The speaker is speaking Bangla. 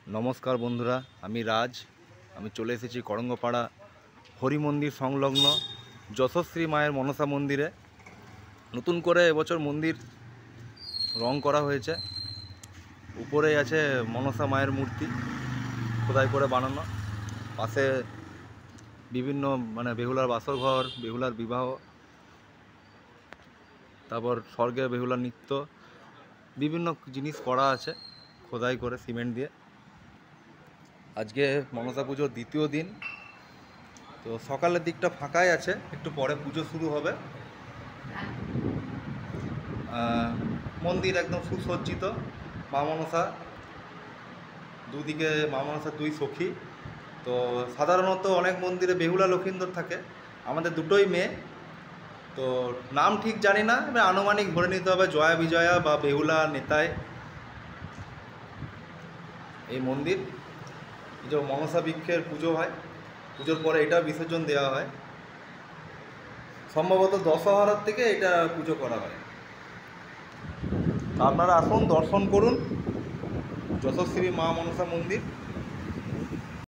नमस्कार बंधुरा आमी राज आमी चले एसेছি করঙ্গপাড়া হরি मंदिर संलग्न যশস্বী माয়েर मनसा मंदिरे नतून करे এবছর मंदिर रंग करा হয়েছে। উপরে আছে मनसा माয়ের मूर्ति খোদাই করে বানানো, পাশে বিভিন্ন মানে বেহুলার বাসর ঘর, বেহুলার বিবাহ, তারপর স্বর্গে বেহুলার নৃত্য, বিভিন্ন জিনিস করা আছে খোদাই করে সিমেন্ট দিয়ে। আজকে মনসা পুজোর দ্বিতীয় দিন, তো সকালের দিকটা ফাঁকাই আছে, একটু পরে পুজো শুরু হবে। মন্দির একদম সুসজ্জিত, মা মনসা দুদিকে, মা মনসার দুই সখী। তো সাধারণত অনেক মন্দিরে বেহুলা লক্ষিন্দর থাকে, আমাদের দুটোই মেয়ে। তো নাম ঠিক জানি না, আনুমানিক ধরে নিতে হবে জয়া বিজয়া বা বেহুলা নেতায় এই মন্দির। যে মনসা বৃক্ষের পুজো হয়, পুজোর পরে এটা বিসর্জন দেওয়া হয়, সম্ভবত দশহরার থেকে এটা পুজো করা হয়। আপনারা আসুন, দর্শন করুন যশস্বী মা মনসা মন্দির।